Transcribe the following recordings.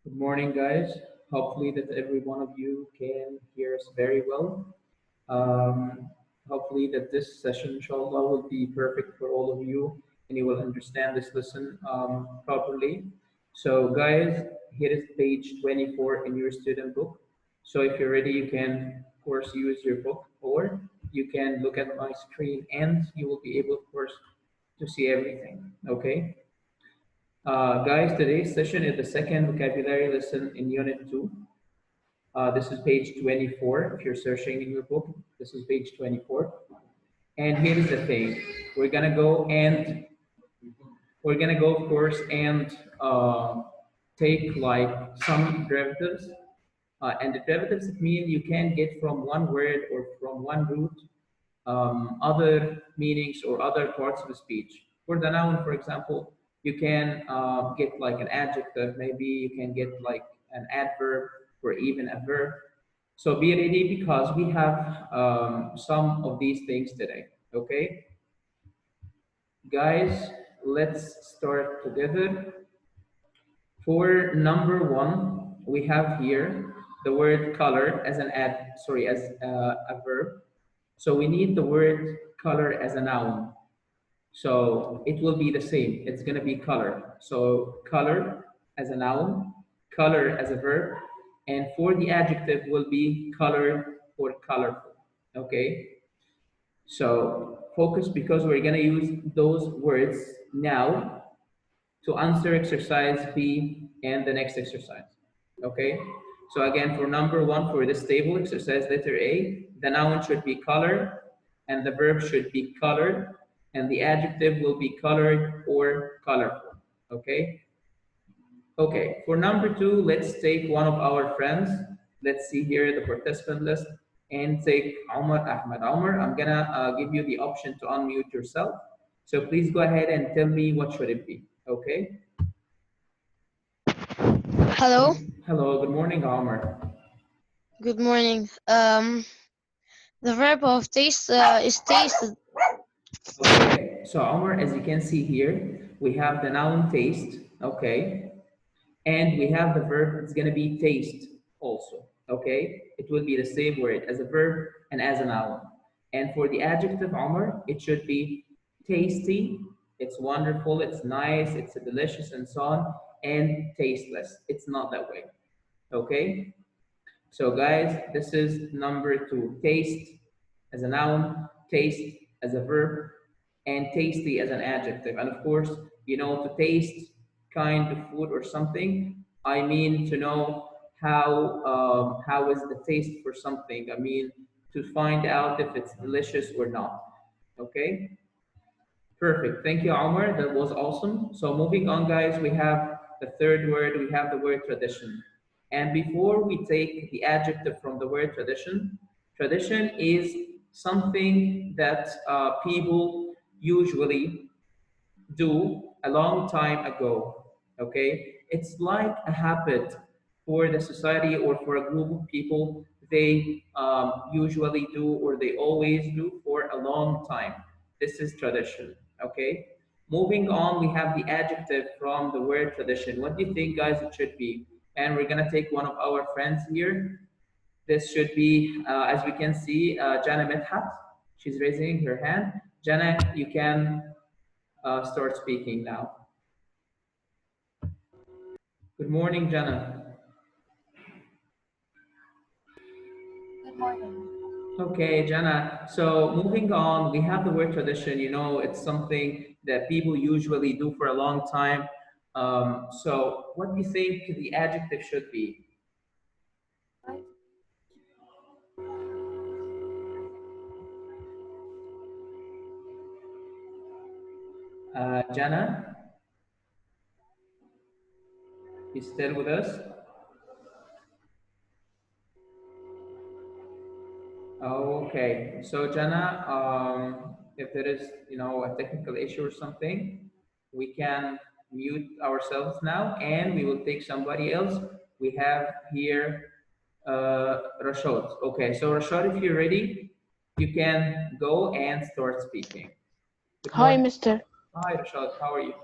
Good morning, guys. Hopefully that every one of you can hear us very well. Um, Hopefully that this session, inshallah, will be perfect for all of you and you will understand this lesson properly. So, guys, here is page 24 in your student book. So, if you're ready, you can, of course, use your book or you can look at my screen and you will be able, of course, to see everything. Okay. Guys, today's session is the second vocabulary lesson in Unit 2. This is page 24. If you're searching in your book, this is page 24. And here's the thing. We're gonna go and of course, and take like some derivatives. And the derivatives mean you can get from one word or from one root other meanings or other parts of the speech. For the noun, for example, you can get like an adjective, maybe you can get like an adverb or even a verb. So be ready because we have some of these things today, okay? Guys, let's start together. For number one, we have here the word color as a verb. So we need the word color as a noun. So it will be the same. It's going to be color. So color as a noun, color as a verb, and for the adjective will be colored or colorful. Okay. So focus because we're going to use those words now to answer exercise B and the next exercise. Okay. So again, for number one, for this table, exercise letter A, the noun should be color and the verb should be colored and the adjective will be colored or colorful. Okay. Okay. For number two, let's take one of our friends. Let's see here the participant list and take Omar Ahmed. Omar, I'm gonna give you the option to unmute yourself. So please go ahead and tell me what should it be. Okay. Hello, Hello, good morning, Omar. good morning. The verb of taste is tasted. Okay, so Omar, as you can see here, we have the noun taste, okay, and we have the verb, it's gonna be taste also, okay? It will be the same word as a verb and as a noun. And for the adjective, Omar, it should be tasty, it's wonderful, it's nice, it's delicious, and so on, and tasteless. It's not that way, okay? So guys, this is number two. Taste as a noun, taste as a verb, and tasty as an adjective. And of course, to taste kind of food or something, I mean to know how is the taste for something. I mean to find out if it's delicious or not. Okay? Perfect. Thank you, Omar. That was awesome. So moving on, guys, we have the third word. We have the word tradition. And before we take the adjective from the word tradition, tradition is something that people usually do a long time ago. Okay, it's like a habit for the society or for a group of people. They usually do or they always do for a long time. This is tradition. Okay, moving on, we have the adjective from the word tradition. What do you think, guys? It should be, and we're gonna take one of our friends here. This should be, as we can see, Jana Medhat. She's raising her hand. Jana, you can start speaking now. Good morning, Jana. Good morning. Okay, Jana. So moving on, we have the word tradition. It's something that people usually do for a long time. So what do you think the adjective should be? Right? Jana, you still with us? Okay. So Jana, if there is, a technical issue or something, we can mute ourselves now and we will take somebody else. We have here Rashad. Okay, so Rashad, if you're ready, you can go and start speaking. Good Hi, morning. Mister. Hi, Rashad. How are you?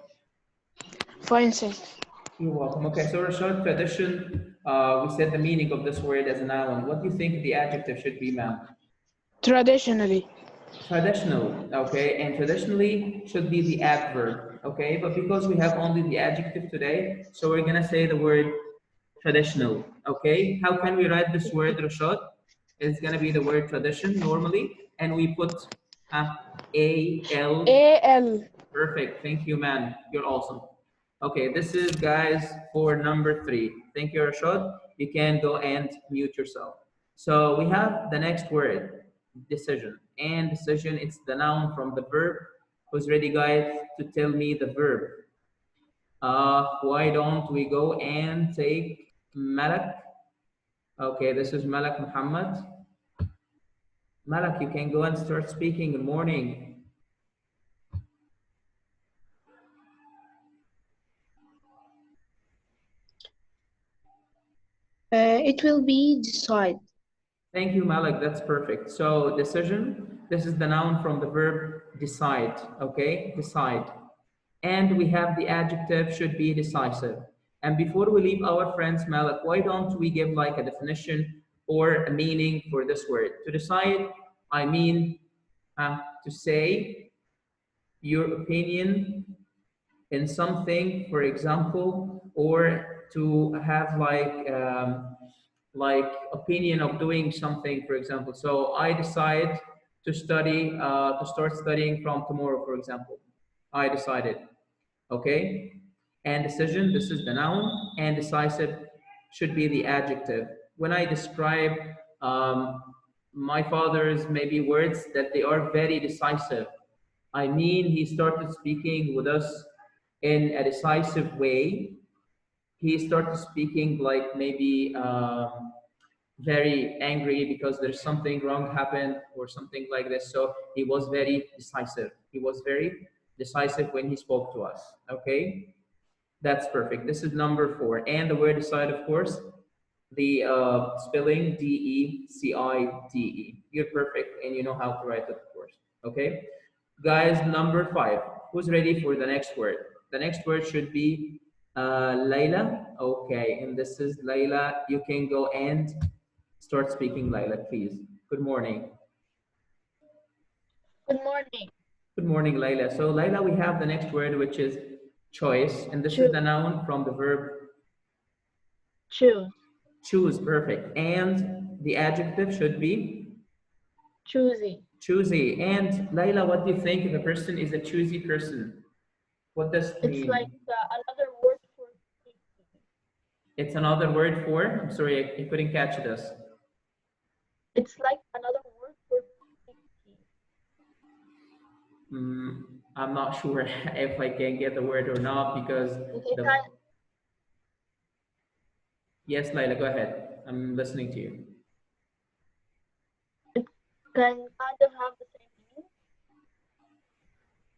Fine, thanks. You're welcome. Okay, so Rashad, tradition, we said the meaning of this word as a noun. What do you think the adjective should be, ma'am? Traditionally. Traditional, okay, and traditionally should be the adverb, okay, but because we have only the adjective today, so we're gonna say the word traditional, okay. How can we write this word, Rashad? It's gonna be the word tradition normally, and we put uh, A-L. AL. Perfect. Thank you, man. You're awesome. Okay, this is guys for number 3. Thank you, Rashad. You can go and mute yourself. So we have the next word, decision. And decision, it's the noun from the verb. Who's ready, guys, to tell me the verb? Why don't we go and take Malak? Okay, this is Malak Muhammad. Malak, you can go and start speaking. Good morning. It will be decide. Thank you, Malik. That's perfect. So decision, this is the noun from the verb decide, okay? Decide. And we have the adjective should be decisive. And before we leave our friends, Malik, why don't we give like a definition or a meaning for this word? To decide, I mean to say your opinion in something, for example, or to have like opinion of doing something, for example. So I decide to study, to start studying from tomorrow, for example. I decided, okay? And decision, this is the noun, and decisive should be the adjective. When I describe um, my father's maybe words that they are very decisive, I mean he started speaking with us in a decisive way. He started speaking like maybe very angry because there's something wrong happened or something like this. So he was very decisive. He was very decisive when he spoke to us. Okay, that's perfect. This is number 4. And the word decide, of course, the spelling Decide. You're perfect and you know how to write it, of course. Okay, guys, number 5. Who's ready for the next word? The next word should be Layla. Okay, and this is Layla. You can go and start speaking, Layla, please. Good morning. Good morning. Good morning, Layla. So, Layla, we have the next word, which is choice, and this is Choose. the noun from the verb Choose. choose. Perfect. And the adjective should be Choosy. choosy. And Layla, what do you think if a person is a choosy person? What does it It's like mean? another word for picky. It's another word for, I'm sorry, I couldn't catch this. It's like another word for picky. I'm not sure if I can get the word or not because It the, can yes, Layla, go ahead. I'm listening to you. it can kind of have the same meaning.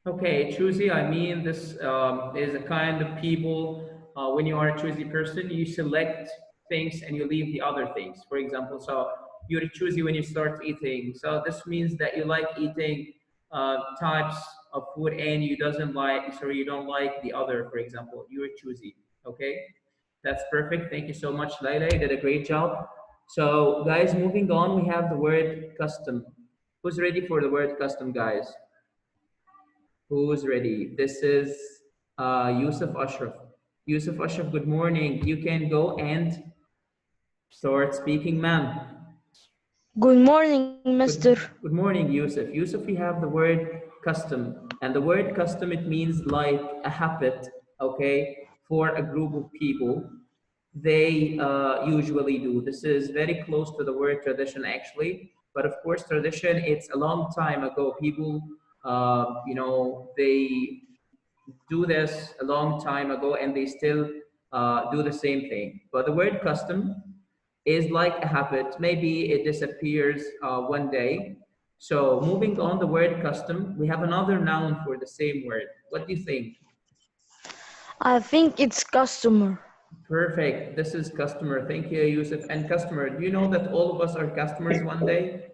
Okay, choosy, I mean, this is a kind of people, when you are a choosy person, you select things and you leave the other things. For example, so you're choosy when you start eating. So this means that you like eating types of food and you doesn't like, sorry, you don't like the other, for example. You're choosy, okay? That's perfect. Thank you so much, Laila. You did a great job. So, guys, moving on, we have the word custom. Who's ready for the word custom, guys? Who's ready? This is Yusuf Ashraf. Yusuf Ashraf, good morning. You can go and start speaking, ma'am. Good morning, Mister. Good morning, Yusuf. Yusuf, we have the word custom. And the word custom, it means like a habit, okay, for a group of people. They usually do. This is very close to the word tradition, actually. But of course, tradition, it's a long time ago. People, they do this a long time ago and they still do the same thing. But the word custom is like a habit. Maybe it disappears one day. So moving on the word custom, we have another noun for the same word. What do you think? I think it's customer. Perfect. This is customer. Thank you, Yusuf. And customer, do you know that all of us are customers one day?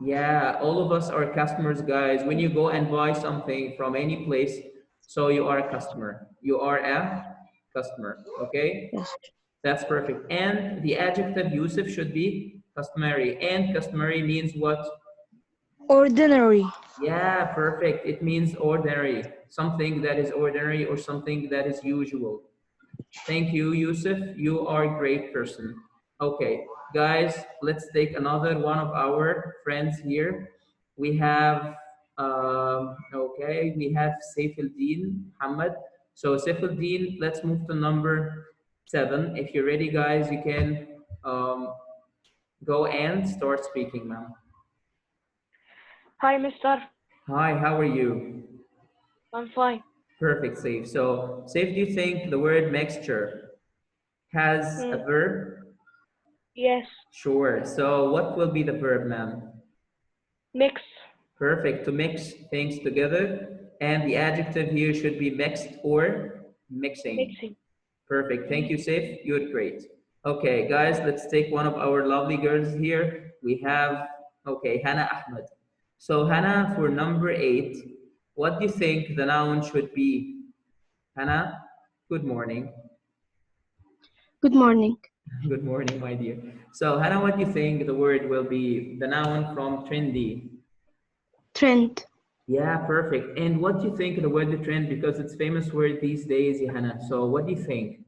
Yeah, all of us are customers, guys. When you go and buy something from any place, So you are a customer. You are a customer. Okay? Yes. That's perfect. And the adjective Yusuf should be customary. And customary means what? Ordinary. Yeah, perfect. It means ordinary. Something that is ordinary or something that is usual. Thank you, Yusuf. You are a great person. Okay, guys, let's take another one of our friends here. We have, okay, we have Saifuddin Muhammad. So Saifuddin, let's move to number 7. If you're ready, guys, you can go and start speaking, ma'am. Hi, mister. Hi, how are you? I'm fine. Perfect, Saif. So, Saif, do you think the word mixture has a Hmm. verb? Yes. Sure. So what will be the verb, ma'am? Mix. Perfect. To mix things together. And the adjective here should be mixed or mixing. Mixing. Perfect. Thank Hmm. you, Saif. You're great. Okay, guys, let's take one of our lovely girls here. We have, okay, Hannah Ahmed. So, Hannah, for number 8, what do you think the noun should be? Hannah, good morning. Good morning. Good morning, my dear. So, Hannah, what do you think the word will be? The noun from trendy. Trend. Yeah, perfect. And what do you think the word the trend? Because it's famous word these days, Hannah. So, what do you think?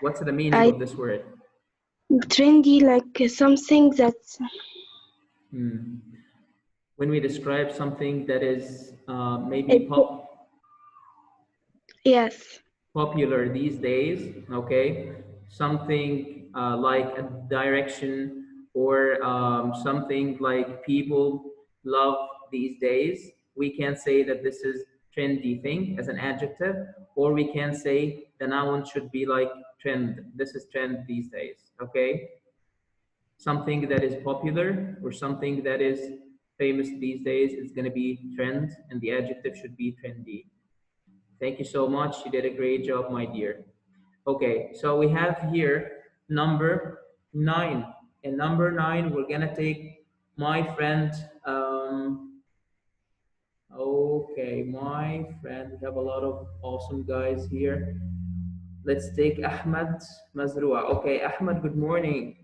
What's the meaning I of this word? trendy like something that's Hmm. When we describe something that is maybe it, yes. popular these days, okay? Something like a direction or something like people love these days. We can say that this is trendy thing as an adjective, or we can say the noun should be like trend. This is trend these days, okay? Something that is popular or something that is famous these days is going to be trend, and the adjective should be trendy. Thank you so much. You did a great job, my dear. Okay, so we have here number 9. And number 9, we're gonna take my friend. Okay, my friend. We have a lot of awesome guys here. Let's take Ahmed Mazrua. Okay, Ahmed, good morning.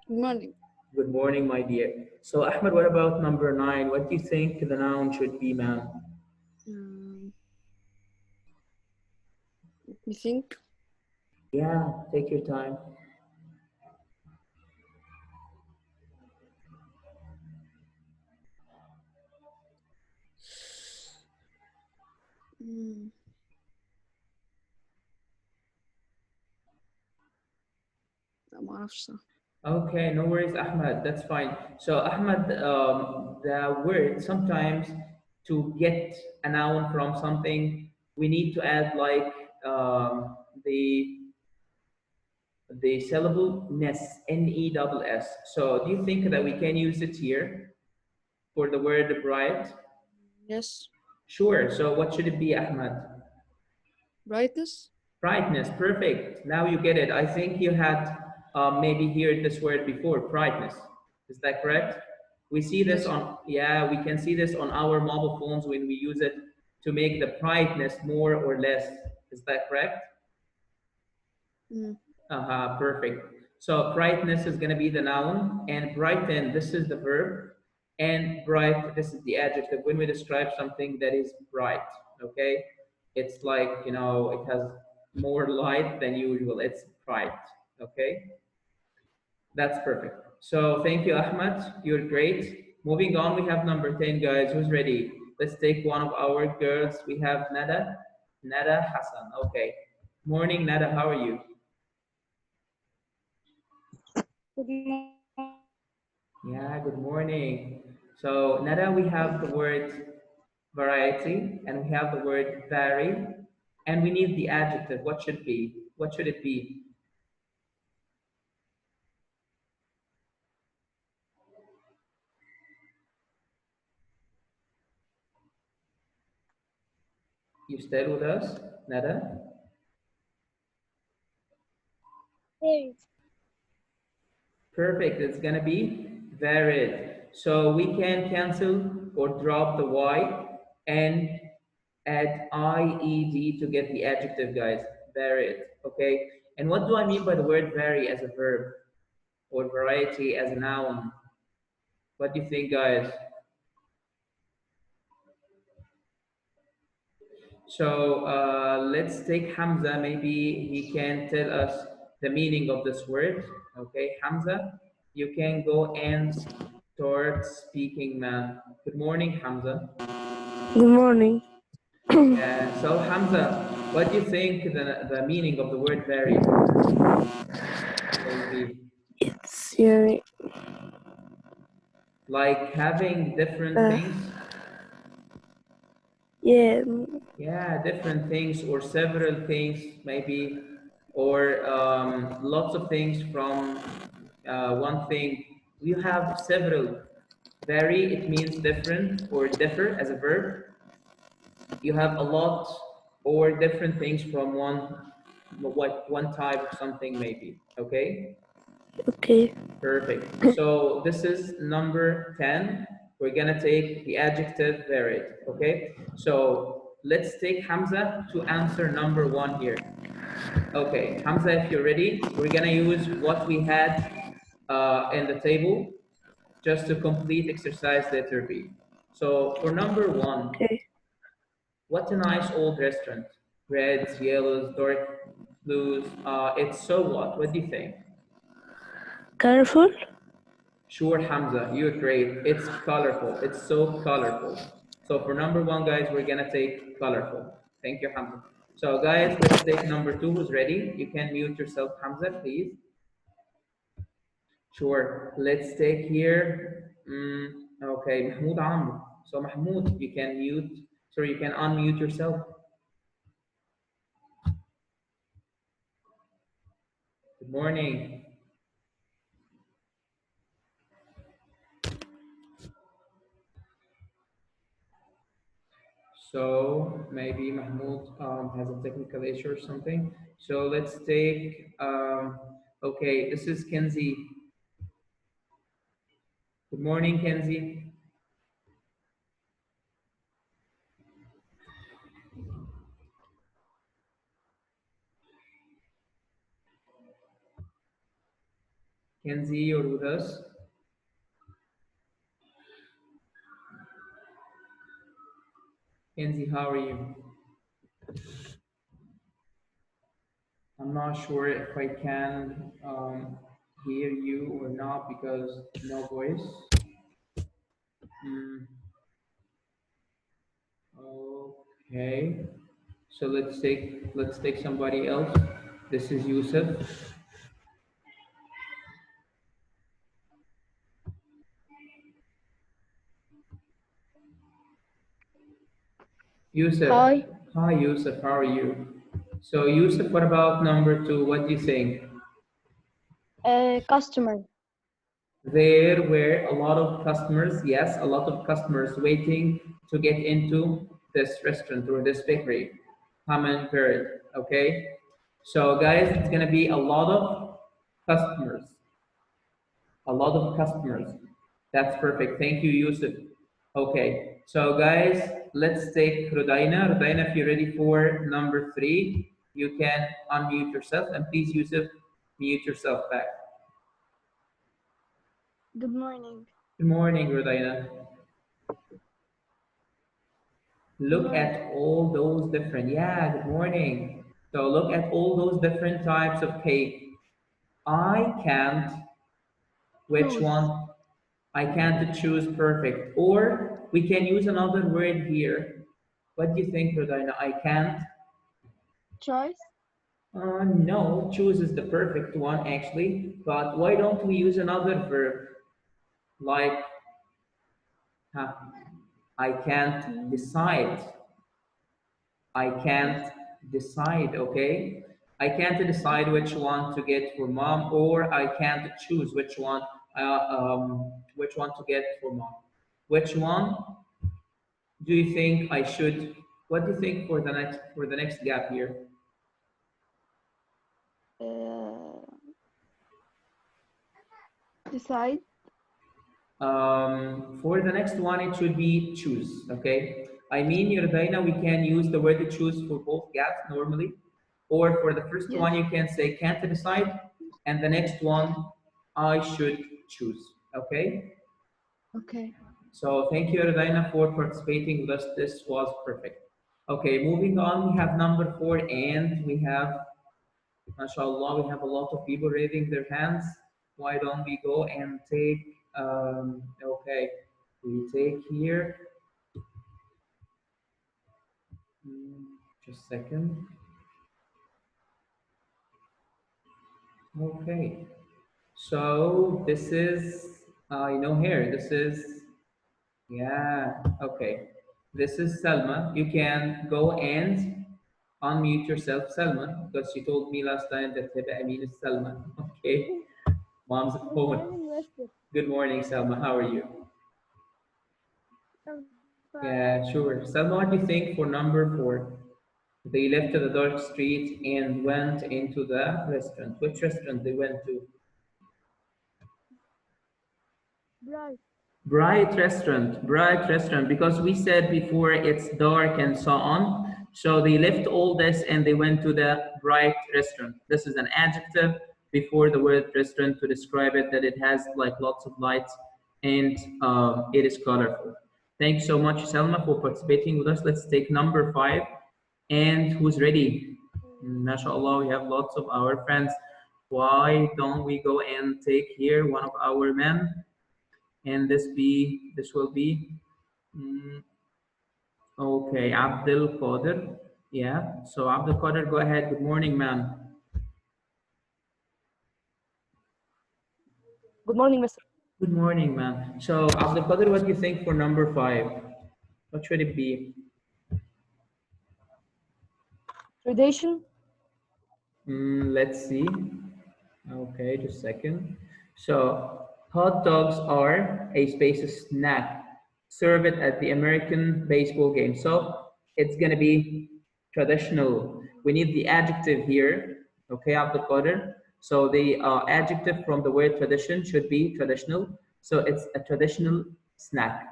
Good morning. Good morning, my dear. So, Ahmed, what about number 9? What do you think the noun should be, ma'am? Um, Let me think. Yeah, take your time. Mm, لا ما أعرفش صح. Okay, no worries, Ahmed. That's fine. So, Ahmed, the word sometimes to get a noun from something, we need to add like the syllable ness, N-E-S-S. So, do you think that we can use it here for the word bright? Yes. Sure. So, what should it be, Ahmed? Brightness. Brightness, perfect. Now you get it. I think you had maybe heard this word before, brightness. Is that correct? We see this Yes. on, yeah, we can see this on our mobile phones when we use it to make the brightness more or less. Is that correct? Mm. Perfect. So brightness is going to be the noun, and brighten, this is the verb, and bright, this is the adjective. When we describe something that is bright, okay? It's like, it has more light than usual. It's bright, okay? That's perfect. So thank you, Ahmed. You're great. Moving on, we have number 10, guys. Who's ready? Let's take one of our girls. We have Nada. Nada Hassan. Okay. Morning, Nada. How are you? Good morning. Yeah, good morning. So, Nada, we have the word variety and we have the word vary, and we need the adjective. What should be? What should it be? You still with us, Nada? Hey, Perfect. It's gonna be varied. So we can cancel or drop the Y, and add IED to get the adjective, guys. Varied, okay? And what do I mean by the word vary as a verb or variety as a noun? What do you think, guys? So let's take Hamza. Maybe he can tell us the meaning of this word. Okay, Hamza, you can go and start speaking, man. Good morning, Hamza. Good morning. Yeah. So Hamza, what do you think the meaning of the word varied will be? It's يعني Like having different uh, things? yeah, Yeah, different things or several things, maybe, or lots of things from one thing. You have several. Vary, it means different or differ as a verb. You have a lot or different things from one type of something, maybe. Okay? okay. Perfect. So this is number 10. We're gonna take the adjective varied, okay? So let's take Hamza to answer number 1 here. Okay, Hamza, if you're ready, we're gonna use what we had in the table just to complete exercise letter B. So for number 1, Okay. what a nice old restaurant. Reds, yellows, dark blues. It's so what? What do you think? Colorful. Sure, Hamza, you're great. It's colorful. It's so colorful. So for number 1, guys, we're gonna take colorful. Thank you, Hamza. So guys, let's take number 2. Who's ready? You can mute yourself, Hamza, please. Sure. Let's take here. Okay, Mahmoud Amr. So Mahmoud, you can mute. Sorry, you can unmute yourself. Good morning. So maybe Mahmoud has a technical issue or something. So let's take, okay, this is Kenzie. Good morning, Kenzie. Kenzie, you're with us? Kenzie, how are you? I'm not sure if I can hear you or not because no voice. Mm, okay. So let's take somebody else. This is Yusuf. Yusuf. Hi. Hi Yusuf, how are you? So Yusuf, what about number 2? What do you think? Customer. There were a lot of customers, yes, a lot of customers waiting to get into this restaurant or this bakery. Common period, okay? So guys, it's gonna be a lot of customers, a lot of customers. That's perfect. Thank you, Yusuf. Okay, so guys, let's take Rudaina. Rudaina, if you're ready for number 3, you can unmute yourself, and please, Yusuf, mute yourself back. Good morning. Good morning, Rudaina. Good Look morning. at all those different, yeah, good morning. So look at all those different types of cake. I can't, which Choose. one? I can't choose perfect. Or we can use another word here. What do you think, Rodina? I can't? Choice. No, choose is the perfect one actually. But why don't we use another verb like, huh, I can't Mm, decide. I yes. can't decide, okay? I can't decide which one to get for mom, or I can't choose which one to get for mom. Which one do you think I should? What do you think for the next gap here? Uh, Decide. For the next one, it should be choose, okay? I mean, Yordaina, we can use the word to choose for both gaps normally. Or for the first one, Yes. you can say can't decide, and the next one, I should choose. Okay? Okay. So thank you, Yordaina, for participating with us. This was perfect. Okay, moving on, we have number 4, and we have, mashallah, we have a lot of people raising their hands. Why don't we go and take, okay, we take here, just a second. Okay, so this is, here, this is, yeah, okay. This is Selma. You can go and unmute yourself, Selma, because she told me last time that Hiba Amin is Selma. Okay, mom's at Good home. morning, Mister. Good morning, Selma. How are you? I'm Yeah, fine. sure. Selma, what do you think for number 4? They left the dark street and went into the restaurant. Which restaurant they went to? Bright. Bright restaurant, because we said before it's dark and so on. So they left all this and they went to the bright restaurant. This is an adjective before the word restaurant to describe it, that it has like lots of lights and it is colorful. Thanks so much, Selma, for participating with us. Let's take number 5. And who's ready? MashaAllah, we have lots of our friends. Why don't we go and take here one of our men? And this will be mm, okay, Abdul Qadir. Yeah, so Abdul Qadir, go ahead. Good morning, man. Good morning, Mr. Good morning, man. So Abdul Qadir, what do you think for number 5? What should it be? Tradition. Let's see. Okay, just a second. So, hot dogs are a space snack. Serve it at the American baseball game. So, it's going to be traditional. We need the adjective here. Okay, Abdul Qadir. So, the adjective from the word tradition should be traditional. So, it's a traditional snack.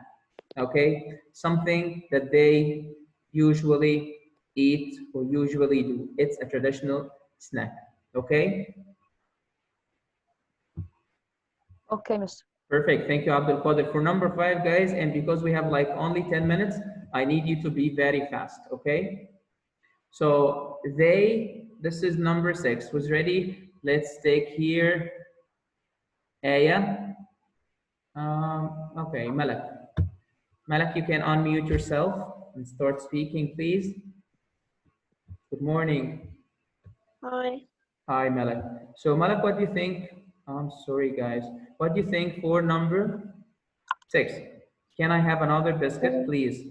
Okay, something that they usually eat or usually do. It's a traditional snack. Okay. Okay, Mr. Perfect. Thank you, Abdul Qadir. For number 5, guys, and because we have like only 10 minutes, I need you to be very fast, okay? So this is number 6. Who's ready? Let's take here Aya. Okay, Malak. Malak, you can unmute yourself and start speaking, please. Good morning. Hi. Hi, Malak. So, Malak, what do you think? I'm sorry, guys. What do you think for number 6? Can I have another biscuit, please?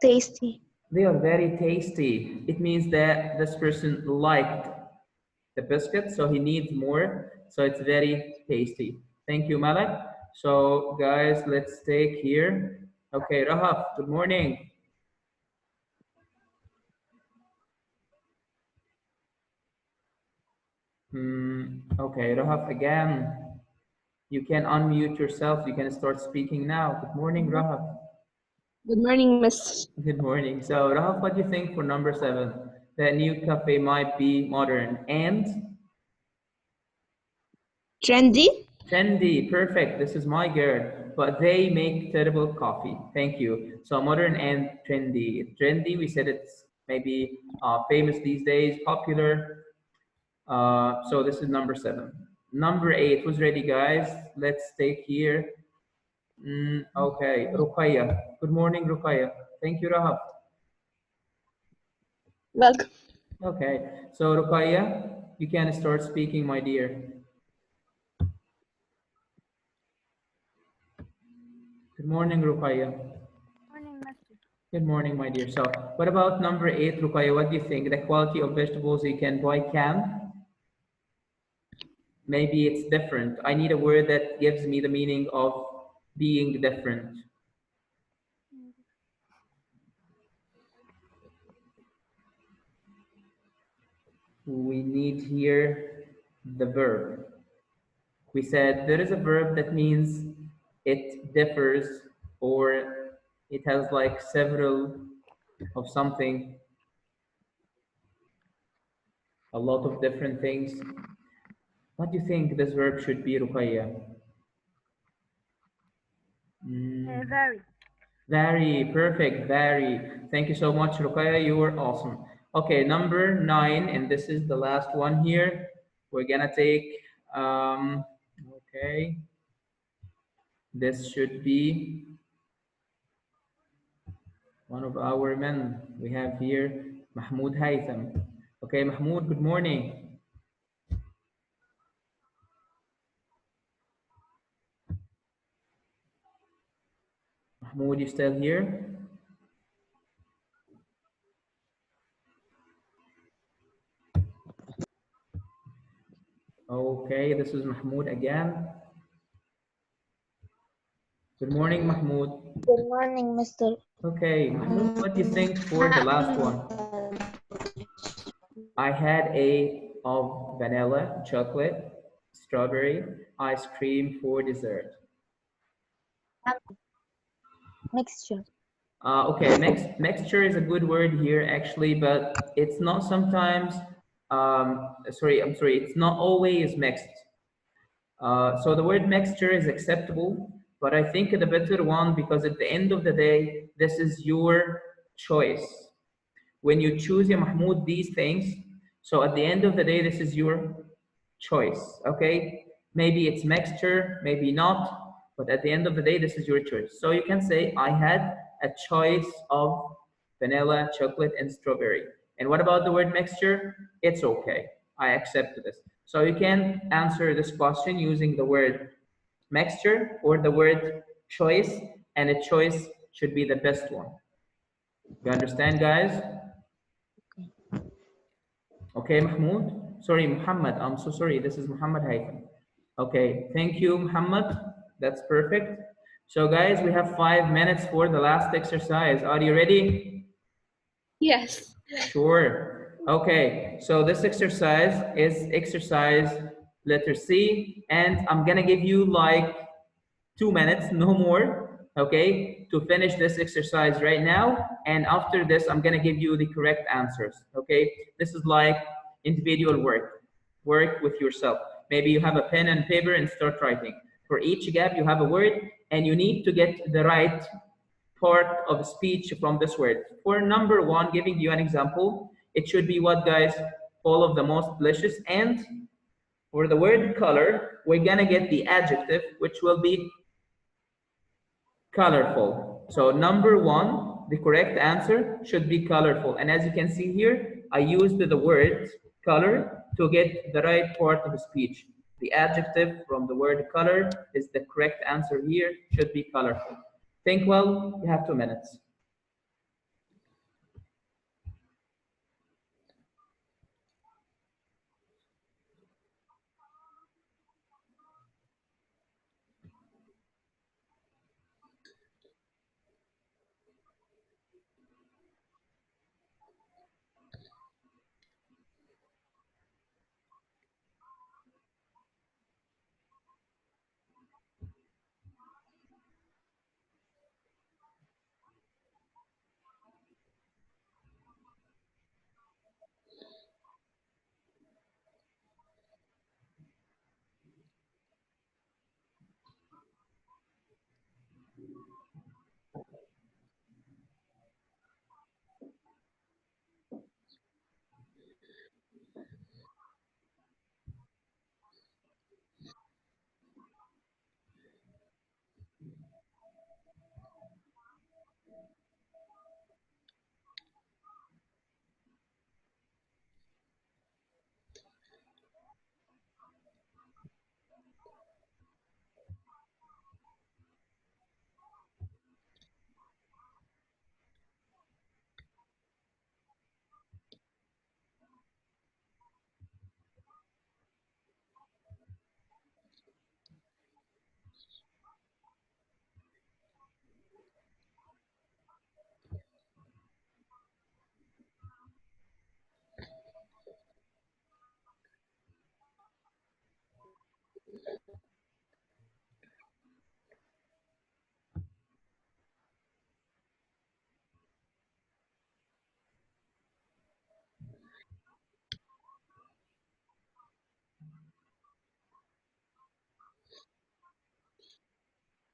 Tasty. They are very tasty. It means that this person liked the biscuit, so he needs more. So it's very tasty. Thank you, Malak. So, guys, let's take here. Okay, Rahaf, good morning. Okay, Rahaf, again. You can unmute yourself. You can start speaking now. Good morning, Rahaf. Good morning, Miss. Good morning. So, Rahaf, what do you think for number 7? The new cafe might be modern and Trendy. trendy. Perfect. This is my girl. But they make terrible coffee. Thank you. So, modern and trendy. Trendy, we said it's maybe famous these days, popular. So, this is number 7. Number 8. Who's ready, guys? Let's take here. Okay, Ruqayya. Good morning, Ruqayya. Thank you, Rahab. Welcome. Okay, so Ruqayya, you can start speaking, my dear. Good morning, Ruqayya. Morning, Mister. Good morning, my dear. So, what about number 8, Ruqayya? What do you think? The quality of vegetables you can buy can? Maybe it's different. I need a word that gives me the meaning of being different. We need here the verb. We said there is a verb that means it differs or It has like several of something, a lot of different things. What do you think this verb should be, Ruqayya? Very. Very perfect, very. Thank you so much, Ruqayya. You were awesome. Okay, number 9, and this is the last one here. We're gonna take, okay, this should be one of our men. We have here Mahmoud Haytham. Okay, Mahmoud, good morning. Mahmoud, you still here? Okay, this is Mahmoud again. Good morning, Mahmoud. Good morning, Mr. Okay, Mahmoud, what do you think for the last one? I had a of vanilla, chocolate, strawberry, ice cream for dessert. Mixture. Okay, mixture is a good word here actually, but it's not sometimes. Sorry, it's not always mixed. So the word mixture is acceptable, but I think the better one because at the end of the day, this is your choice. When you choose, ya Mahmoud, these things, so at the end of the day, this is your choice, okay? Maybe it's mixture, maybe not, but at the end of the day, this is your choice. So you can say, I had a choice of vanilla, chocolate, and strawberry. And what about the word mixture? It's okay. I accept this. So you can answer this question using the word mixture or the word choice, and a choice should be the best one. You understand, guys? Okay, Mahmoud. Sorry, Muhammad. I'm so sorry. This is Muhammad Haytham. Okay, thank you, Muhammad. That's perfect. So, guys, we have 5 minutes for the last exercise. Are you ready? Yes. Sure. Okay, so this exercise is exercise letter C, and I'm gonna give you like 2 minutes, no more, okay, to finish this exercise right now. And after this, I'm gonna give you the correct answers, okay? This is like individual work. Work with yourself. Maybe you have a pen and paper and start writing. For each gap, you have a word, and you need to get the right part of speech from this word. For number 1, giving you an example, it should be what, guys? All of the most delicious. And for the word color, we're gonna get the adjective, which will be colorful. So number 1, the correct answer should be colorful. And as you can see here, I used the word color to get the right part of the speech. The adjective from the word color is the correct answer here, should be colorful. Think well, you have 2 minutes.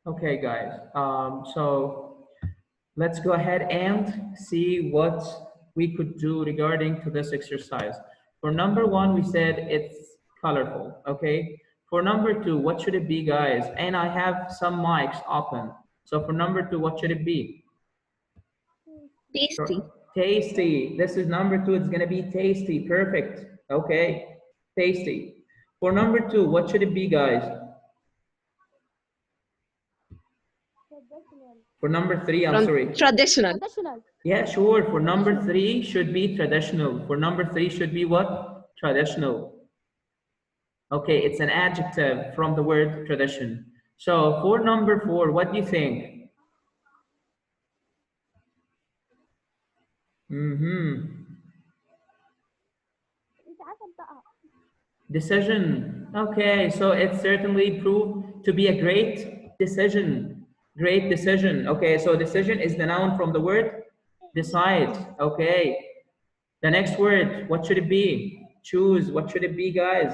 Okay, guys. So let's go ahead and see what we could do regarding to this exercise. For number one, we said it's colorful, okay? For number two, what should it be, guys? And I have some mics open. So for number two, what should it be? Tasty. Tasty. This is number two. It's gonna be tasty. Perfect. Okay. Tasty. For number two, what should it be, guys? For number three, I'm sorry. Traditional. Yeah, sure. For number three, should be traditional. For number three, should be what? Traditional. Okay, it's an adjective from the word tradition. So for number four, what do you think? Decision. Okay, so it certainly proved to be a great decision. Great decision. Okay, so decision is the noun from the word decide. Okay. The next word, what should it be? Choose. What should it be, guys?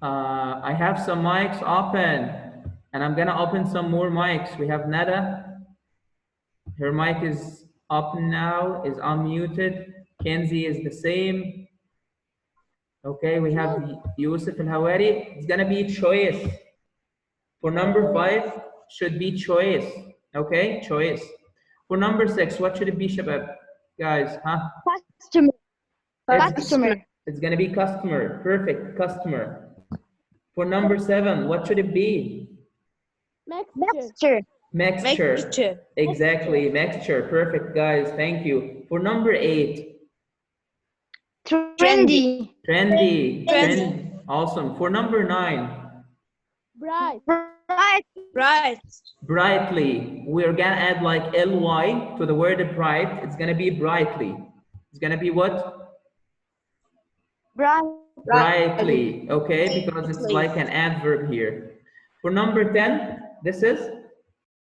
I have some mics open, and I'm gonna open some more mics. We have Nada. Her mic is open now, is unmuted. Kenzie is the same. Okay, we have Yusuf Al Hawari. It's gonna be choice. For number five, should be choice. Okay, choice. For number six, what should it be, Shabab? Guys, huh? Customer. It's, Customer. it's gonna be customer. Perfect, customer. For number seven, what should it be? Mixture. Mixture. Exactly, mixture. Perfect, guys. Thank you. For number eight, Trendy. trendy. Trend. Awesome. For number nine, Bright. brightly. We're gonna add like ly to the word bright. It's gonna be brightly. It's gonna be what? Bright. Brightly. Okay, because it's like an adverb here. For number 10, this is